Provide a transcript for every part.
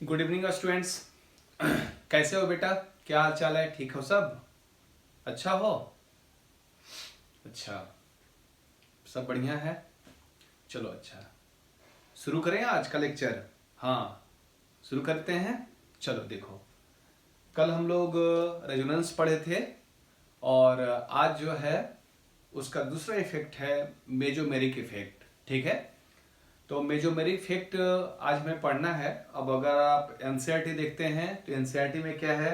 Good evening students. कैसे हो बेटा? क्या हाल चाल है? ठीक हो सब? अच्छा हो? अच्छा, सब बढ़िया है। चलो अच्छा, शुरू करें आज का लेक्चर। हाँ, शुरू करते हैं। चलो देखो, कल हम लोग रेजोनेंस पढ़े थे और आज जो है उसका दूसरा इफेक्ट है मेजोमेरिक इफेक्ट। ठीक है, तो मेजोमेरिक इफेक्ट आज हमें पढ़ना है। अब अगर आप एनसीईआरटी देखते हैं तो एनसीईआरटी में क्या है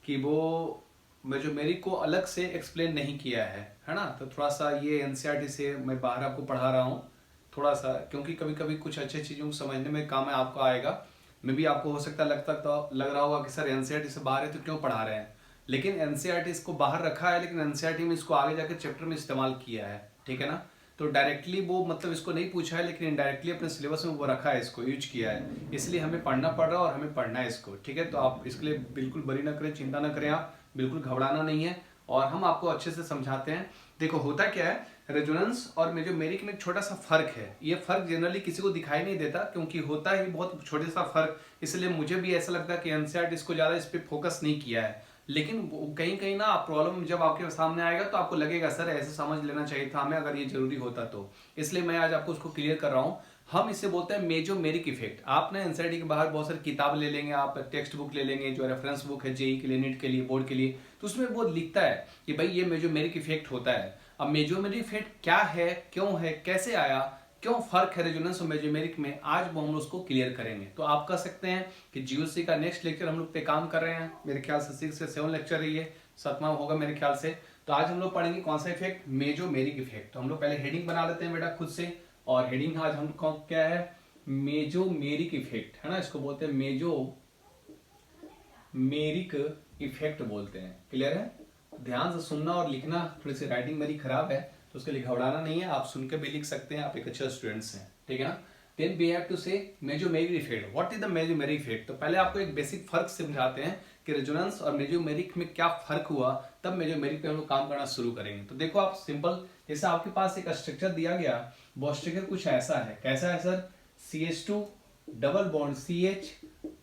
कि वो मेजोमेरिक को अलग से एक्सप्लेन नहीं किया है ना। तो थोड़ा सा ये एनसीईआरटी से मैं बाहर आपको पढ़ा रहा हूँ थोड़ा सा, क्योंकि कभी कभी कुछ अच्छी चीज़ों को समझने में काम है आपको आएगा। मे भी आपको हो सकता है लग रहा होगा कि सर एनसीईआरटी से बाहर है तो क्यों पढ़ा रहे हैं, लेकिन एनसीईआरटी इसको बाहर रखा है, लेकिन एनसीईआरटी में इसको आगे जाकर चैप्टर में इस्तेमाल किया है। ठीक है ना, तो डायरेक्टली वो मतलब इसको नहीं पूछा है, लेकिन इनडायरेक्टली अपने सिलेबस में वो रखा है, इसको यूज किया है, इसलिए हमें पढ़ना पड़ रहा है और हमें पढ़ना है इसको। ठीक है, तो आप इसके लिए बिल्कुल बरी ना करें, चिंता ना करें, आप बिल्कुल घबराना नहीं है और हम आपको अच्छे से समझाते हैं। देखो होता क्या है, रेजोनेंस और मेजोमेरिक में एक छोटा सा फर्क है। ये फर्क जनरली किसी को दिखाई नहीं देता क्योंकि होता ही बहुत छोटे सा फर्क, इसलिए मुझे भी ऐसा लगता है कि एनसीईआरटी इसको ज्यादा इस पर फोकस नहीं किया है। लेकिन कहीं कहीं ना प्रॉब्लम जब आपके सामने आएगा तो आपको लगेगा सर ऐसे समझ लेना चाहिए था हमें, अगर ये जरूरी होता तो। इसलिए मैं आज आपको उसको क्लियर कर रहा हूँ। हम इसे बोलते हैं मेजोमेरिक इफेक्ट। आप ना एनसीईआरटी के बाहर बहुत सारी किताब ले लेंगे, आप टेक्स्ट बुक ले लेंगे जो रेफरेंस बुक है जेई के लिए, नीट के लिए, बोर्ड के लिए, तो उसमें वो लिखता है कि भाई ये मेजोमेरिक इफेक्ट होता है। अब मेजोमेरिक इफेक्ट क्या है, क्यों है, कैसे आया, क्यों फर्क है रेजोनेंस और मेजोमेरिक में, आज वो हम उसको क्लियर करेंगे। तो आप कह सकते हैं कि जीओसी का नेक्स्ट लेक्चर हम लोग पे काम कर रहे हैं, मेरे ख्याल से 6 से 7 लेक्चर है, ये 7वां होगा मेरे ख्याल से। तो आज हम लोग पढ़ेंगे कौन सा इफेक्ट, मेजोमेरिक इफेक्ट। तो हम लोग पहले हेडिंग बना लेते हैं बेटा खुद से, और हेडिंग आज हम क्या है, मेजोमेरिक इफेक्ट है ना, इसको बोलते हैं मेजोमेरिक इफेक्ट बोलते हैं। क्लियर है? ध्यान से सुनना और लिखना, थोड़ी सी राइटिंग मेरी खराब है तो उसके लिए घबराना नहीं है, आप सुन के भी लिख सकते हैं, आप एक अच्छे स्टूडेंट्स हैं। ठीक है ना। देन वी हैव टू से mesomeric effect. What is the mesomeric effect? तो पहले आपको एक बेसिक फर्क समझाते हैं कि रेजोनेंस और मेजोमेरिक में क्या फर्क हुआ, तब मेजोमेरिक पे हम लोग काम करना शुरू करेंगे। तो देखो आप सिंपल, जैसे आपके पास एक स्ट्रक्चर दिया गया, वो स्ट्रक्चर कुछ ऐसा है। कैसा है sir? CH2 double bond CH,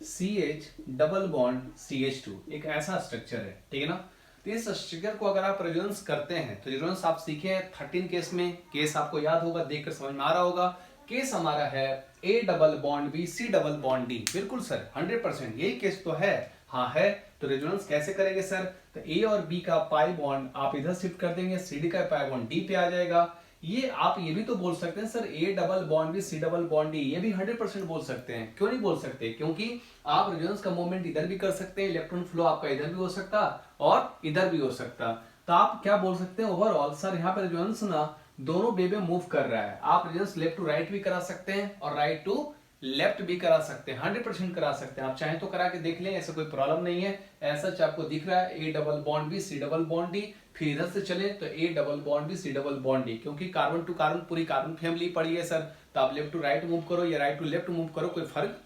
CH double bond CH2, एक ऐसा स्ट्रक्चर है। ठीक है ना। तो इस स्ट्रक्चर को अगर आप रेजोनेंस करते हैं तो रेजोनेंस आप सीखे हैं 13 केस में। केस आपको याद होगा, देखकर समझ में आ रहा होगा। केस हमारा है A double bond B C double bond D। बिल्कुल सर, 100% यही केस तो है। हाँ है। तो रेजोनेंस कैसे करेंगे सर? तो A और B का पाई बॉन्ड आप इधर शिफ्ट कर देंगे, CD का पाई बॉन्ड D पे आ जाएगा। ये आप ये भी तो बोल सकते हैं sir A double bond B C double bond D, ये भी 100% बोल सकते हैं। क्यों नहीं बोल सकते? क्योंकि आप रेजोनेंस का मूवमेंट इधर भी कर सकते हैं, इलेक्ट्रॉन फ्लो आपका इधर भी हो सकता और इधर भी हो सकता। तो आप क्या बोल सकते हैं ओवरऑल, सर यहाँ पे रेजोनेंस ना दोनों वे में मूव कर रहा है। आप रेजोनेंस लेफ्ट टू राइट भी करा सकते हैं और राइट टू लेफ्ट भी करा सकते हैं, 100% करा सकते हैं। आप चाहें तो करा के देख लें, ऐसा कोई प्रॉब्लम नहीं है। ऐसा आपको दिख रहा है A double bond B C double bond D, फिर इधर से चले तो A double bond B C double bond D, क्योंकि कार्बन टू कार्बन पूरी कार्बन फैमिली पड़ी है सर। तो आप लेफ्ट टू राइट मूव करो या राइट टू लेफ्ट मूव करो, कोई फर्क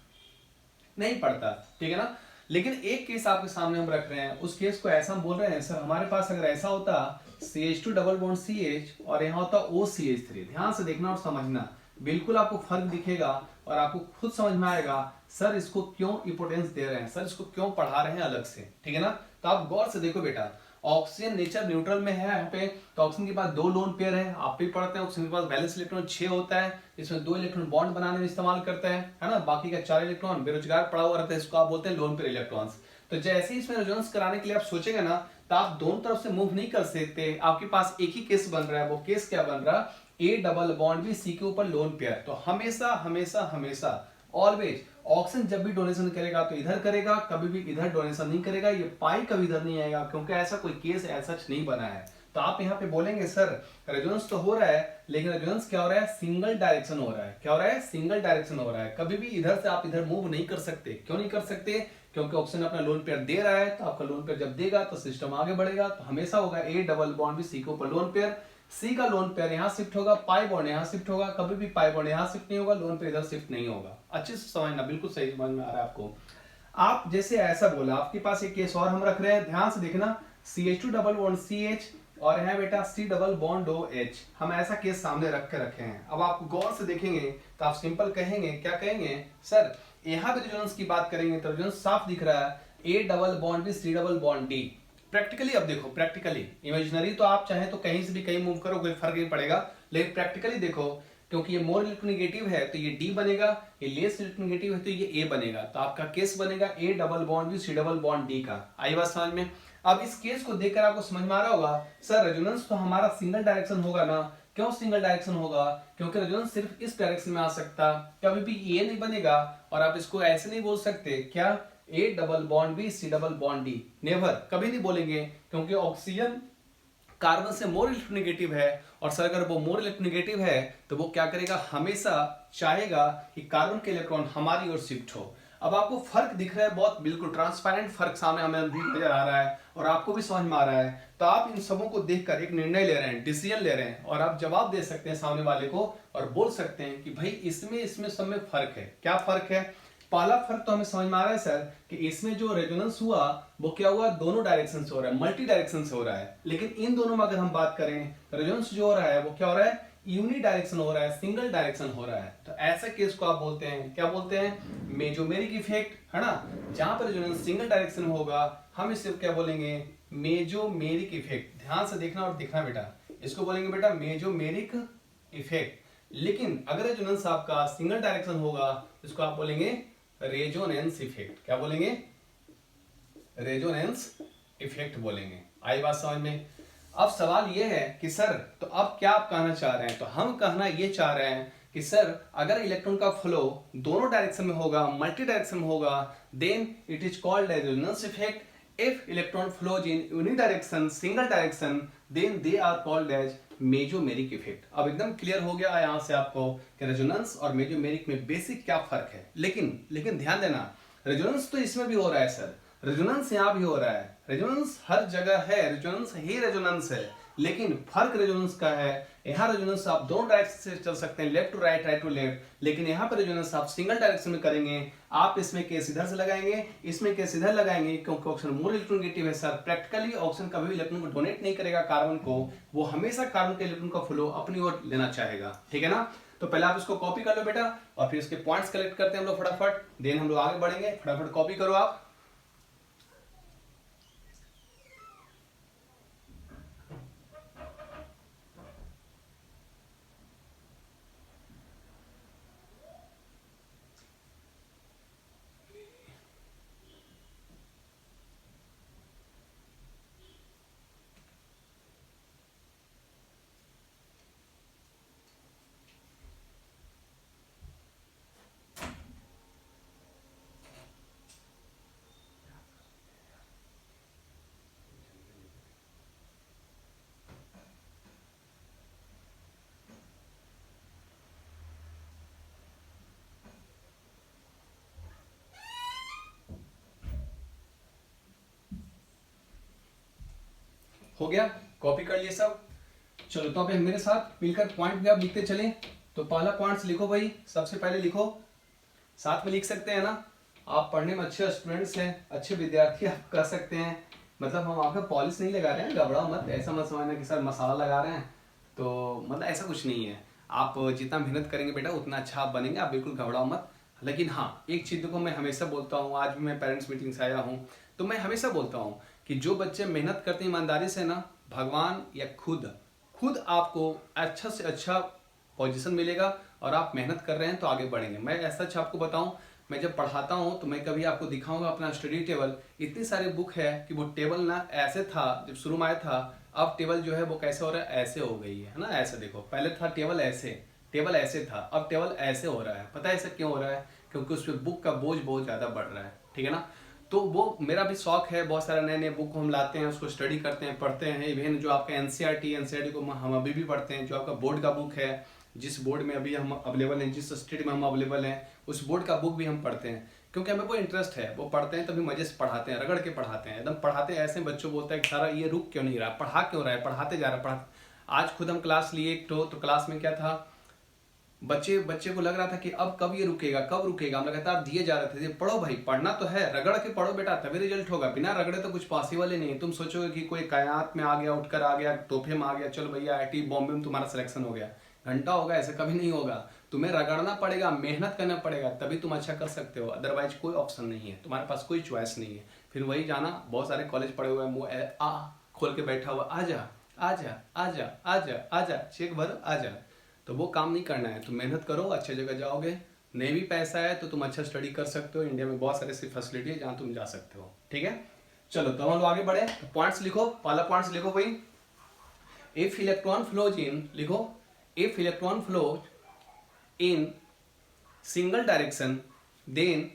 नहीं पड़ता। ठीक है ना। लेकिन एक केस आपके सामने हम रख रहे हैं, उस केस को ऐसा हम बोल रहे हैं सर हमारे पास अगर ऐसा होता CH2 डबल बॉन्ड CH और यहाँ होता OCH3। ध्यान से देखना और समझना, बिल्कुल आपको फर्क दिखेगा और आपको खुद समझ में आएगा सर इसको क्यों इंपोर्टेंस दे रहे हैं, सर इसको क्यों पढ़ा रहे हैं अलग से। ठीक है ना। तो आप गौर से देखो बेटा, ऑक्सीजन नेचर न्यूट्रल में है यहाँ पे, तो ऑक्सीजन के पास 2 लोन पेयर है, आप भी पढ़ते हैं। ऑक्सीजन के पास वैलेंस इलेक्ट्रॉन 6 होता है, इसमें 2 इलेक्ट्रॉन बॉन्ड बनाने में इस्तेमाल करते हैं, है ना। बाकी का 4 इलेक्ट्रॉन बेरोजगार पड़ा हुआ रहता है, इसको आप बोलते हैं लोन पेयर इलेक्ट्रॉन्स। तो जैसे ही इसमें रेजोनेंस कराने के लिए आप सोचेंगे ना, तो आप दोनों तरफ से मूव नहीं कर सकते। आपके पास एक ही केस बन रहा है, वो केस क्या बन रहा है? A डबल बॉन्ड भी C के ऊपर लोन पेयर। तो हमेशा हमेशा हमेशा ऑलवेज ऑक्सीजन जब भी डोनेशन करेगा तो इधर करेगा, कभी भी इधर डोनेशन नहीं करेगा। ये पाई कभी इधर नहीं आएगा, क्योंकि ऐसा कोई केस ऐसा नहीं बना है। तो आप यहाँ पे बोलेंगे सर रेजोनेंस तो हो रहा है, लेकिन रेजोनेंस क्या हो रहा है? सिंगल डायरेक्शन हो रहा है। क्या हो रहा है? सिंगल डायरेक्शन हो रहा है। कभी भी इधर से आप इधर मूव नहीं कर सकते। क्यों नहीं कर सकते? क्योंकि ऑक्सीजन अपना लोन पेयर दे रहा है, तो आपका लोन पेयर जब देगा तो सिस्टम आगे बढ़ेगा। तो हमेशा होगा A डबल बॉन्ड भी C के ऊपर लोन पेयर, C का लोन पेयर यहाँ शिफ्ट होगा, पाई बॉन्ड यहाँ शिफ्ट होगा, कभी भी पाई बॉन्ड यहाँ शिफ्ट नहीं होगा, लोन पेयर इधर शिफ्ट नहीं होगा। अच्छे से समझना, बिल्कुल सही समझ में आ रहा है आपको। आप जैसे ऐसा बोला, आपके पास एक केस और हम रख रहे हैं, ध्यान से देखना। CH2 डबल बॉन्ड CH और है बेटा C double bond O H. हम ऐसा केस सामने रख के रखे हैं। अब आप गौर से देखेंगे तो आप सिंपल कहेंगे, क्या कहेंगे सर, यहाँ पे रेजोनेंस की बात करेंगे तो रेजोनेंस साफ दिख रहा है, A double bond B C double bond D. Practically अब देखो, प्रैक्टिकली, इमेजिनरी तो आप चाहे तो कहीं से भी कहीं मूव करो, कोई फर्क नहीं पड़ेगा, लेकिन प्रैक्टिकली देखो, क्योंकि ये मोर इलेक्ट्रोनेगेटिव है तो ये डी बनेगा, ये लेस इलेक्ट्रोनेगेटिव है तो ये ए बनेगा। तो आपका केस बनेगा A double bond B C double bond D का। आई बात समझ में? अब इस केस को देखकर आपको समझ में आ रहा होगा सर रेजोनेंस तो हमारा सिंगल डायरेक्शन होगा ना। क्यों सिंगल डायरेक्शन होगा? क्योंकि रेजोनेंस सिर्फ इस डायरेक्शन में आ सकता, कभी भी ये नहीं बनेगा। और आप इसको ऐसे नहीं बोल सकते, क्या A double bond B C double bond D, never, कभी नहीं बोलेंगे, क्योंकि ऑक्सीजन कार्बन से मोर इलेक्ट्रोनेगेटिव है। और सर अगर वो मोर इलेक्ट्रोनेगेटिव है तो वो क्या करेगा, हमेशा चाहेगा कि कार्बन के इलेक्ट्रॉन हमारी ओर शिफ्ट हो। अब आपको फर्क दिख रहा है, बहुत बिल्कुल ट्रांसपेरेंट फर्क सामने हमें नजर आ रहा है और आपको भी समझ में आ रहा है। तो आप इन सबों को देखकर एक निर्णय ले रहे हैं, डिसीजन ले रहे हैं, और आप जवाब दे सकते हैं सामने वाले को और बोल सकते हैं कि भाई इसमें सब में फर्क है। क्या फर्क है? पहला फर्क तो हमें समझ में आ रहा है सर कि इसमें जो रेजोनेंस हुआ वो क्या हुआ, दोनों डायरेक्शन से हो रहा है, मल्टी डायरेक्शन से हो रहा है। लेकिन इन दोनों में अगर हम बात करें तो रेजोनेंस जो हो रहा है वो क्या हो रहा है, यूनि डायरेक्शन हो रहा है, सिंगल डायरेक्शन हो रहा है। तो ऐसे केस को आप बोलते हैं, क्या बोलते हैं, मेजोमेरिक इफेक्ट, है ना। जहां पर रेजोनेंस सिंगल डायरेक्शन में होगा हम इसे क्या बोलेंगे, मेजोमेरिक इफेक्ट। ध्यान से देखना और दिखना बेटा, इसको बोलेंगे बेटा मेजोमेरिक इफेक्ट। लेकिन अगर रेजोनेंस आपका सिंगल डायरेक्शन होगा इसको आप बोलेंगे रेजोनेंस इफेक्ट। क्या बोलेंगे, रेजोनेंस इफेक्ट बोलेंगे। आई बात समझ में? अब सवाल यह है कि सर तो अब क्या आप कहना चाह रहे हैं? तो हम कहना यह चाह रहे हैं कि सर अगर इलेक्ट्रॉन का फ्लो दोनों डायरेक्शन में होगा, मल्टी डायरेक्शन में होगा, then it is called as resonance effect. If electron flows in uni direction, single direction, then they are called as mesomeric effect. अब एकदम क्लियर हो गया यहां से आपको कि रेजोनेंस और मेजोमेरिक में बेसिक क्या फर्क है। लेकिन ध्यान देना, रेजोनेंस तो इसमें भी हो रहा है सर, रेजोनेंस यहां भी हो रहा है, रेजोनेंस हर जगह है, रेजोनेंस ही रेजोनेंस है। लेकिन फर्क रेजोनेंस का है, यहाँ रेजोनेंस आप दोनों डायरेक्शन से चल सकते हैं, left to right, right to left. लेकिन यहाँ पर रेजोनेंस आप सिंगल डायरेक्शन में करेंगे। आप इसमें केस इधर से लगाएंगे, इसमें केस इधर लगाएंगे, क्योंकि ऑक्सीजन मोर इलेक्ट्रोनेगेटिव है सर। प्रैक्टिकली ऑक्सीजन कभी भी इलेक्ट्रॉन को डोनेट नहीं करेगा कार्बन को, वो हमेशा कार्बन के इलेक्ट्रॉन का फ्लो अपनी ओर लेना चाहेगा। ठीक है ना। तो पहले आप इसको कॉपी कर लो बेटा और फिर इसके पॉइंट्स कलेक्ट करते हैं हम लोग फटाफट, देन हम लोग आगे बढ़ेंगे। फटाफट कॉपी करो आप। हो गया, कॉपी कर लिए सब। चलो तो आप मेरे साथ मिलकर पॉइंट भी आप लिखते चले। तो पहला पॉइंट्स लिखो भाई, सबसे पहले लिखो, साथ में लिख सकते हैं ना। आप पढ़ने में अच्छे स्टूडेंट्स हैं, अच्छे विद्यार्थी आप कह सकते हैं। मतलब हम आपका पॉलिश नहीं लगा रहे हैं, घबराओ मत, ऐसा मत समझना कि सर मसाला लगा रहे हैं। तो मतलब ऐसा कुछ नहीं है। आप जितना मेहनत करेंगे बेटा उतना अच्छा आप बनेंगे, आप बिल्कुल घबराओ मत। लेकिन हाँ, एक चीज़ को मैं हमेशा बोलता हूँ, आज भी मैं पेरेंट्स मीटिंग से आया हूँ तो मैं हमेशा बोलता हूँ कि जो बच्चे मेहनत करते हैं ईमानदारी से ना, भगवान या खुद आपको अच्छा से अच्छा पोजीशन मिलेगा। और आप मेहनत कर रहे हैं तो आगे बढ़ेंगे। मैं ऐसा अच्छा आपको बताऊं, मैं जब पढ़ाता हूं तो मैं कभी आपको दिखाऊंगा अपना स्टडी टेबल। इतनी सारी बुक है कि वो टेबल ना ऐसे था जब शुरू में आया था, अब टेबल जो है वो कैसे हो रहा है, ऐसे हो गई है ना। ऐसे देखो, पहले था टेबल ऐसे था, अब टेबल ऐसे हो रहा है। पता है ऐसा क्यों हो रहा है? क्योंकि उस पर बुक का बोझ बहुत ज़्यादा बढ़ रहा है। ठीक है ना। तो वो मेरा भी शौक है, बहुत सारे नए नए बुक हम लाते हैं, उसको स्टडी करते हैं, पढ़ते हैं। इवन जो आपका एनसीईआरटी को हम अभी भी पढ़ते हैं। जो आपका बोर्ड का बुक है, जिस बोर्ड में अभी हम अवेलेबल हैं, जिस स्टेट में हम अवेलेबल हैं, उस बोर्ड का बुक भी हम पढ़ते हैं, क्योंकि हमें कोई इंटरेस्ट है। वो पढ़ते हैं तभी मजे से पढ़ाते हैं, रगड़ के पढ़ाते हैं, एकदम पढ़ाते हैं ऐसे बच्चों बोलता है कि सारा ये रुक क्यों नहीं रहा, पढ़ा क्यों रहा है, पढ़ाते जा रहा है। आज खुद हम क्लास लिए तो क्लास में क्या था, बच्चे बच्चे को लग रहा था कि अब कब ये रुकेगा, कब रुकेगा, हम लगातार दिए जा रहे थे, पढ़ो भाई, पढ़ना तो है, रगड़ के पढ़ो बेटा, तभी रिजल्ट होगा, बिना रगड़े तो कुछ पॉसिबल ही नहीं है। तुम सोचोगे कि कोई कायनात में आ गया, उठकर आ गया, तोहफे में आ गया, चलो भैया IIT बॉम्बे में तुम्हारा सिलेक्शन हो गया, घंटा होगा, ऐसा कभी नहीं होगा। तुम्हें रगड़ना पड़ेगा, मेहनत करना पड़ेगा, तभी तुम अच्छा कर सकते हो, अदरवाइज कोई ऑप्शन नहीं है, तुम्हारे पास कोई चॉइस नहीं है। फिर वही जाना, बहुत सारे कॉलेज पढ़े हुए हैं, मुंह आ खोल के बैठा हुआ, आजा आजा आजा आजा आजा, चेक भरो आजा, तो वो काम नहीं करना है। तुम मेहनत करो, अच्छे जगह जाओगे, नहीं भी पैसा है तो तुम अच्छा स्टडी कर सकते हो। इंडिया में बहुत सारे ऐसी फैसिलिटी है जहाँ तुम जा सकते हो, ठीक है। चलो तो हम लोग आगे बढ़े, पॉइंट्स लिखो, पहला पॉइंट्स लिखो भाई, इफ इलेक्ट्रॉन फ्लोज इन, लिखो, if electron flows in single direction then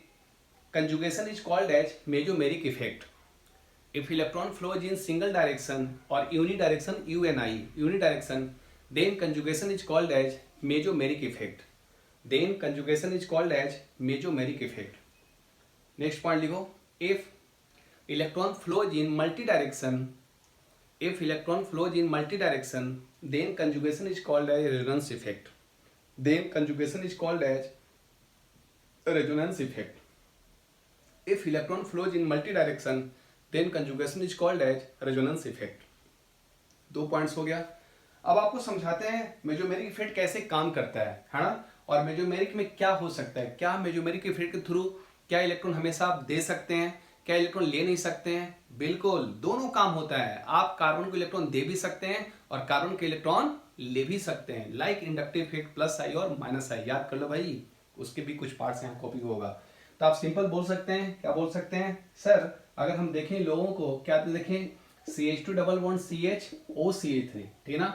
conjugation is called as mesomeric effect. If electron flows in single direction or unidirection unidirection, then conjugation is called as mesomeric effect. Then conjugation is called as mesomeric effect. Next point लिखो, if electron flows in multidirection, if electron flows in multidirection, then conjugation is called as resonance effect. Then conjugation is called as resonance effect. If electron flows in multi-direction, then conjugation is called as resonance effect. 2 points हो गया। अब आपको समझाते हैं mesomeric effect कैसे काम करता है ना, और मेसोमेरिक में क्या हो सकता है, क्या मेसोमेरिक इफेक्ट के थ्रू क्या इलेक्ट्रॉन हमेशा आप दे सकते हैं, क्या इलेक्ट्रॉन ले नहीं सकते हैं। बिल्कुल दोनों काम होता है, आप कार्बन को इलेक्ट्रॉन दे भी सकते हैं और कार्बन के इलेक्ट्रॉन ले भी सकते हैं, लाइक इंडक्टिव इफेक्ट +I और -I, याद कर लो भाई, उसके भी कुछ पार्ट्स यहाँ कॉपी होगा। तो आप सिंपल बोल सकते हैं, क्या बोल सकते हैं सर, अगर हम देखें लोगों को, क्या तो देखें CH2 double bond CH OCH3, ठीक है ना,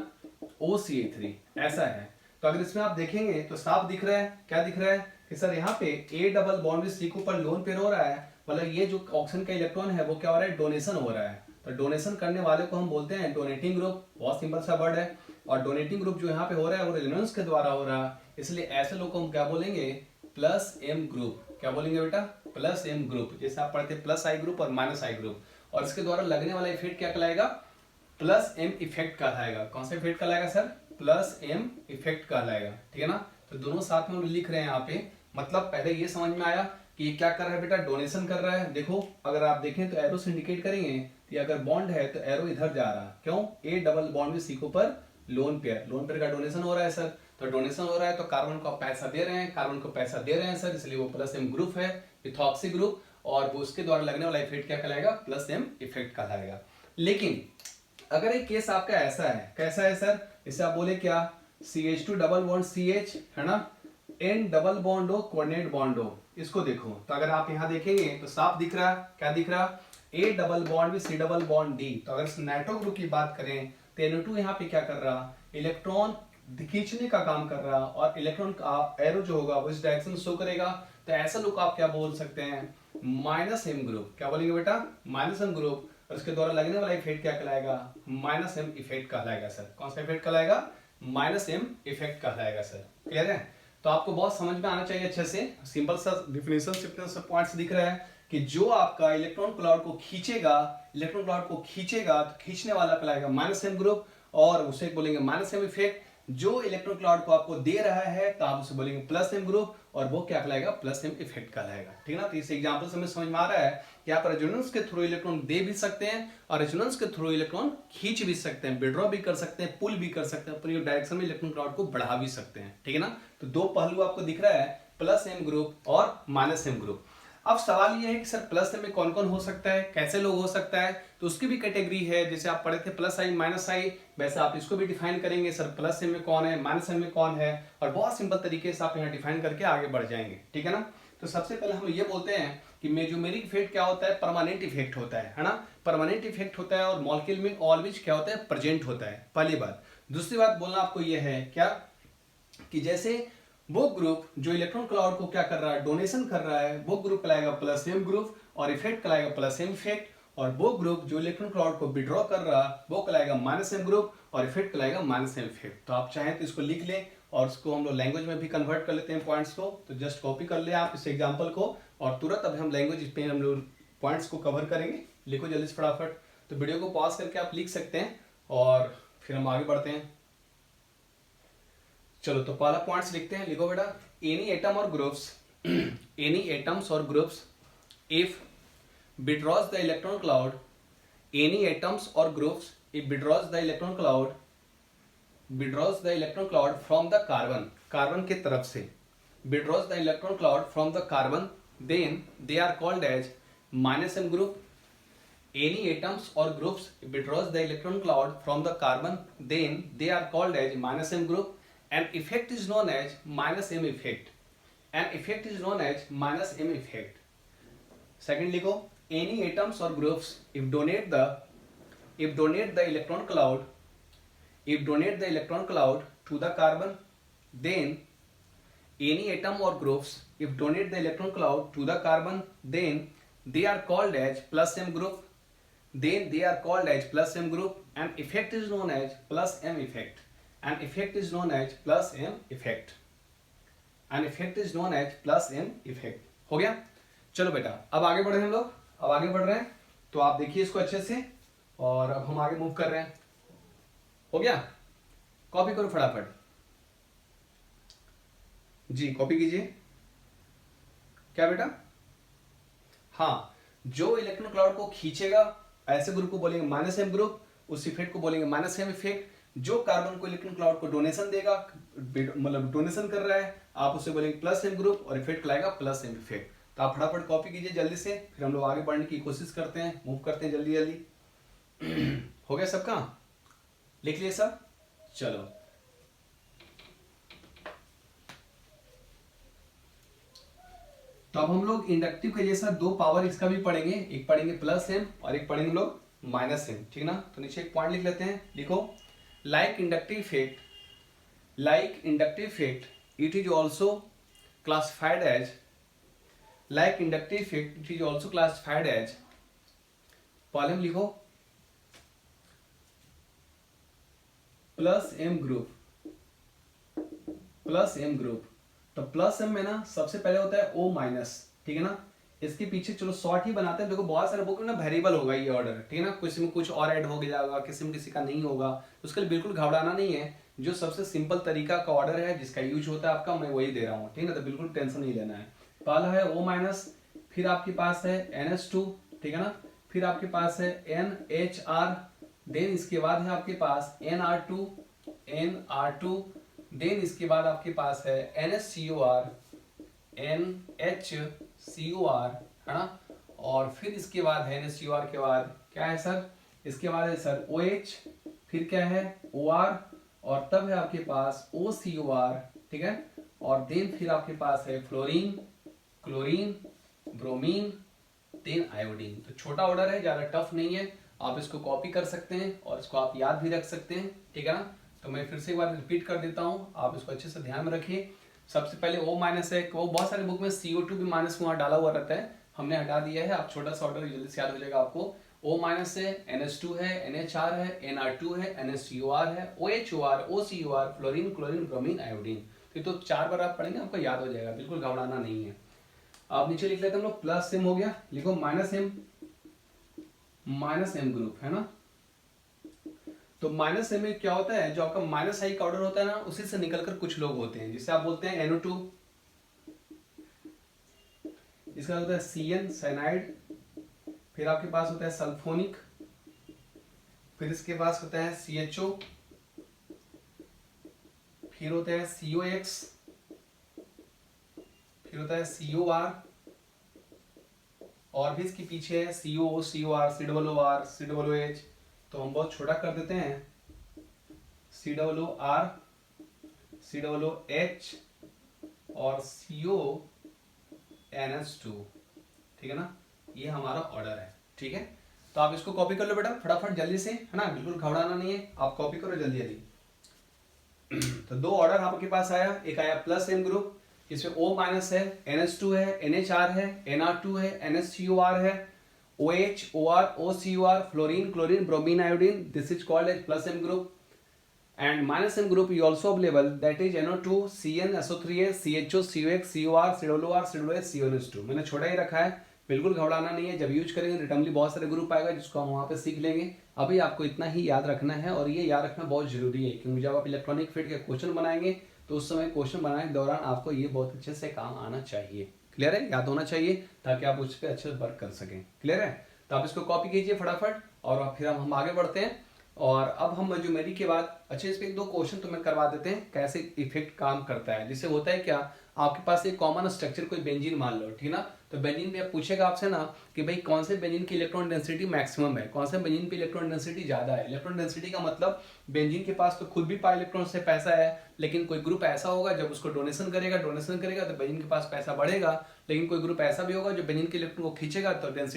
OCH3 ऐसा है। तो अगर इसमें आप देखेंगे तो साफ दिख रहा है, क्या दिख रहा है कि सर यहाँ पे A डबल बॉन्ड में C के ऊपर लोन पेयर हो रहा है, मतलब ये जो ऑक्सीजन का इलेक्ट्रॉन है वो क्या हो रहा है, डोनेशन हो रहा है। तो डोनेशन करने वाले को हम बोलते हैं डोनेटिंग ग्रुप, बहुत सिंपल सा वर्ड है। और डोनेटिंग ग्रुप जो यहाँ पे हो रहा है वो रेजोनेंस के द्वारा हो रहा है, इसलिए ऐसे लोग को हम क्या बोलेंगे, +M ग्रुप। क्या बोलेंगे बेटा, +M ग्रुप, जैसे आप पढ़ते +I ग्रुप और -I ग्रुप, और इसके द्वारा लगने वाला इफेक्ट क्या कहलाएगा, +M इफेक्ट कहलाएगा। कौन सा इफेक्ट कहलाएगा सर, +M इफेक्ट कहलाएगा, ठीक है ना। तो दोनों साथ में हम लिख रहे हैं यहाँ पे, मतलब पहले ये समझ में आया कि ये क्या कर रहा है बेटा, डोनेशन कर रहा है। देखो अगर आप देखें तो एरो से इंडिकेट करेंगे कि अगर बॉन्ड है तो एरो इधर जा रहा है, क्यों, A डबल बॉन्ड में C के ऊपर लोन पेयर का डोनेशन हो रहा है सर। तो डोनेशन हो रहा है तो कार्बन को आप पैसा दे रहे हैं, कार्बन को पैसा दे रहे हैं सर, इसलिए वो +M ग्रुप है, इथॉक्सी ग्रुप, और वो उसके द्वारा लगने वाला इफेक्ट क्या कहलाएगा, +M इफेक्ट कहलाएगा। लेकिन अगर एक केस आपका ऐसा है, कैसा है सर, इसे आप बोले क्या, CH2 डबल बॉन्ड CH है ना, N डबल बॉन्ड हो, कोऑर्डिनेट बॉन्ड हो, इसको देखो तो अगर आप यहाँ देखेंगे तो साफ दिख रहा है, क्या दिख रहा, A डबल बॉन्ड में C डबल बॉन्ड D। तो अगर नाइट्रो ग्रुप की बात करें तो NO2 यहाँ पे क्या कर रहा, इलेक्ट्रॉन खींचने का काम कर रहा, और इलेक्ट्रॉन का एरो जो होगा वो इस डायरेक्शन शो करेगा। तो ऐसा लोग आप क्या बोल सकते हैं, -M ग्रुप। क्या बोलेंगे बेटा, -M ग्रुप, और इसके द्वारा लगने वाला इफेक्ट क्या कहलाएगा, -M इफेक्ट कहलाएगा सर। कौन सा इफेक्ट कहलाएगा, -M इफेक्ट कहलाएगा सर। क्लियर है, तो आपको बहुत समझ में आना चाहिए अच्छे से। सिंपल सा डिफिनेशन पॉइंट्स दिख रहा है कि जो आपका इलेक्ट्रॉन क्लाउड को खींचेगा, इलेक्ट्रॉन क्लाउड को खींचेगा तो खींचने वाला कहलाएगा -M ग्रुप, और उसे बोलेंगे -M इफेक्ट। जो इलेक्ट्रॉन क्लाउड को आपको दे रहा है तो आप उसे बोलेंगे +M ग्रुप, और वो क्या कहलाएगा, +M इफेक्ट कहलाएगा, ठीक है ना। तो इस एग्जांपल से हमें समझ में आ रहा है कि आप रेजोनेंस के थ्रू इलेक्ट्रॉन दे भी सकते हैं और रेजोनेंस के थ्रू इलेक्ट्रॉन खींच भी सकते हैं, विड्रॉ भी कर सकते हैं, पुल भी कर सकते हैं, अपनी डायरेक्शन में इलेक्ट्रॉन क्लाउड को बढ़ा भी सकते हैं, ठीक है ना। तो दो पहलू आपको दिख रहा है, +M ग्रुप और -M ग्रुप। अब सवाल ये है कि सर +M में कौन कौन हो सकता है, कैसे लोग हो सकता है, तो उसकी भी कैटेगरी है। जैसे आप पढ़े थे +I -I, वैसे आप इसको भी डिफाइन करेंगे, सर +M में कौन है, -M में कौन है, और बहुत सिंपल तरीके से आप यहाँ डिफाइन करके आगे बढ़ जाएंगे, ठीक है ना। तो सबसे पहले हम ये बोलते हैं कि मेसोमेरिक इफेक्ट क्या होता है, परमानेंट इफेक्ट होता है ना, परमानेंट इफेक्ट होता है, और मॉलिक्यूल में ऑलवेज क्या होता है, प्रेजेंट होता है, पहली बात। दूसरी बात बोलना आपको यह है क्या, कि जैसे वो ग्रुप जो इलेक्ट्रॉन क्लाउड को क्या कर रहा है, डोनेशन कर रहा है, वो ग्रुप कहलाएगा +M ग्रुप, और इफेक्ट कहलाएगा +M इफेक्ट। और वो ग्रुप जो इलेक्ट्रॉन क्लाउड को विड्रॉ कर रहा वो कहलाएगा -M ग्रुप, और इफेक्ट कहलाएगा -M इफेक्ट। तो आप चाहें तो इसको लिख लें, और उसको हम लोग लैंग्वेज में भी कन्वर्ट कर लेते हैं पॉइंट्स को। तो जस्ट कॉपी कर ले आप इस एग्जाम्पल को, और तुरंत अब हम लैंग्वेज पे हम लोग पॉइंट्स को कवर करेंगे। लिखो जल्दी से फटाफट, तो वीडियो को पॉज करके आप लिख सकते हैं, और फिर हम आगे बढ़ते हैं। चलो तो पहला पॉइंट्स लिखते हैं, लिखो बेटा। एनी एटम और ग्रुप्स एनी एटम्स और groups if withdraws the electron cloud, any atoms or groups if withdraws the electron cloud from the carbon की तरफ से withdraws the electron cloud from the carbon, then they are called as -m group. Any atoms or groups if withdraws the electron cloud from the carbon, then they are called as -m group. An effect is known as -m effect. An effect is known as -m effect. Second लिखो, any atoms or groups if donate the electron cloud to the carbon, then any atom or groups if donate the electron cloud to the carbon, then they are called as +m group. An effect is known as +m effect. An effect is known as +m effect. An effect is known as +m effect. हो गया? चलो बेटा, अब आगे बढ़े हम लोग। अब आगे बढ़ रहे हैं, तो आप देखिए इसको अच्छे से, और अब हम आगे मूव कर रहे हैं। हो गया? कॉपी करो फटाफट जी, कॉपी कीजिए। क्या बेटा? हाँ, जो इलेक्ट्रॉन क्लाउड को खींचेगा ऐसे ग्रुप को बोलेंगे -m ग्रुप, उस इफेक्ट को बोलेंगे -m इफेक्ट। जो कार्बन को इलेक्ट्रॉन क्लाउड को डोनेशन देगा, मतलब डोनेशन कर रहा है, आप उसे बोलेंगे +m ग्रुप, और इफेक्ट लाएगा +m इफेक्ट। तो आप फटाफट कॉपी कीजिए जल्दी से, फिर हम लोग आगे बढ़ने की कोशिश करते हैं, मूव करते हैं जल्दी जल्दी। हो गया सबका? लिख लिए सब? चलो, तो अब हम लोग इंडक्टिव के जैसा दो पावर इसका भी पढ़ेंगे, एक पढ़ेंगे +m और एक पढ़ेंगे हम लोग -m, ठीक ना? तो नीचे एक पॉइंट लिख लेते हैं, लिखो, like inductive effect it is also classified as पहले हम लिखो +m ग्रुप। तो +m में ना सबसे पहले होता है O-, ठीक है ना? इसके पीछे चलो शॉर्ट ही बनाते हैं। देखो बहुत सारे बुक में ना वेरिएबल होगा ये ऑर्डर, ठीक है ना? किसी में कुछ और ऐड हो जाएगा, किसी में किसी का नहीं होगा, तो उसके लिए बिल्कुल घबराना नहीं है। जो सबसे सिंपल तरीका का ऑर्डर है जिसका यूज होता है आपका, मैं वही दे रहा हूँ, ठीक है ना? तो बिल्कुल टेंशन नहीं लेना है। पहला है O-, फिर आपके पास है NH2, ठीक है ना? फिर आपके पास है NHR, देन इसके बाद है आपके पास NR2, देन इसके बाद आपके पास है NHCOR, है ना? और फिर इसके बाद है NHCOR के बाद क्या है सर? इसके बाद है सर OH, फिर क्या है OR, और तब है आपके पास OCOR, ठीक है? और देन फिर आपके पास है fluorine, chlorine, bromine, then iodine. तो छोटा ऑर्डर है, ज्यादा टफ नहीं है, आप इसको कॉपी कर सकते हैं और इसको आप याद भी रख सकते हैं, ठीक है ना? तो मैं फिर से एक बार रिपीट कर देता हूँ, आप इसको अच्छे से ध्यान में रखिए। सबसे पहले O- है, वो बहुत सारे बुक में CO2 भी माइनस वहां डाला हुआ रहता है, हमने हटा दिया है। आप छोटा सा ऑर्डर जल्दी से याद हो जाएगा आपको। O- है, NH2 है, NHR है, NR2 है, NHCOR है, OHOR, OCOR, fluorine, chlorine, bromine, iodine. तो 4 बार आप पढ़ेंगे, आपको याद हो जाएगा, बिल्कुल घबराना नहीं है। अब नीचे लिख लेते हैं हम लोग +m हो गया, लिखो -m ग्रुप, है ना? तो -m में क्या होता है, जो आपका -I का ऑर्डर होता है ना, उसी से निकलकर कुछ लोग होते हैं, जिसे आप बोलते हैं NO2, इसका होता है CN साइनाइड, फिर आपके पास होता है सल्फोनिक, फिर इसके पास होता है CHO, फिर होता है COX, फिर होता है COR, और भी इसके पीछे है CO, COR, COOR, COOH। तो हम बहुत छोटा कर देते हैं, COOR, COOH और CONH2, ठीक है ना? ये हमारा ऑर्डर है, ठीक है? तो आप इसको कॉपी कर लो बेटा फटाफट जल्दी से, है ना? बिल्कुल घबराना नहीं है, आप कॉपी करो जल्दी जल्दी। तो दो ऑर्डर आपके पास आया, एक आया +m ग्रुप, इसमें O- है, NH2 है, NHR है, NR2 है, NHCOR है, OH, OR, OCOR, fluorine, chlorine, bromine, iodine. This is called as +m group. And -m group is also available, that is NO2, CN, SO3, CHO, COX, COR, COOR, COOH, CONH2। मैंने छोटा ही रखा है, बिल्कुल घबराना नहीं है। जब यूज करेंगे रिटर्नली बहुत सारे ग्रुप आएगा जिसको हम वहाँ पे सीख लेंगे। अभी आपको इतना ही याद रखना है, और ये याद रखना बहुत जरूरी है, क्योंकि जब आप इलेक्ट्रॉनिक फील्ड के क्वेश्चन बनाएंगे तो उस समय क्वेश्चन बनाने के दौरान आपको ये बहुत अच्छे से काम आना चाहिए। क्लियर है, याद होना चाहिए ताकि आप उस पर अच्छे से वर्क कर सकें। क्लियर है, तो आप इसको कॉपी कीजिए फटाफट और फिर हम आगे बढ़ते हैं। और अब हम ज्योमेट्री के बाद अच्छे इस पे एक दो क्वेश्चन तुम्हें करवा देते हैं कैसे इफेक्ट काम करता है। जिससे होता है क्या, आपके पास एक कॉमन स्ट्रक्चर कोई बेंजीन मान लो, ठीक ना, तो बेंजीन पे पूछेगा आपसे ना कि भाई कौन से बेंजीन की इलेक्ट्रॉन डेंसिटी मैक्सिमम है, कौन से बेंजीन पे इलेक्ट्रॉन डेंसिटी ज्यादा है। इलेक्ट्रॉन डेंसिटी का मतलब बेंजीन के पास तो खुद भी पाई इलेक्ट्रॉन से पैसा है, लेकिन कोई ग्रुप ऐसा होगा जब उसको डोनेशन करेगा तो बेंजीन के पास पैसा बढ़ेगा, लेकिन कोई ग्रुप ऐसा भी होगा जो बेंजीन के इलेक्ट्रॉन को खींचेगा तो डेंसिटी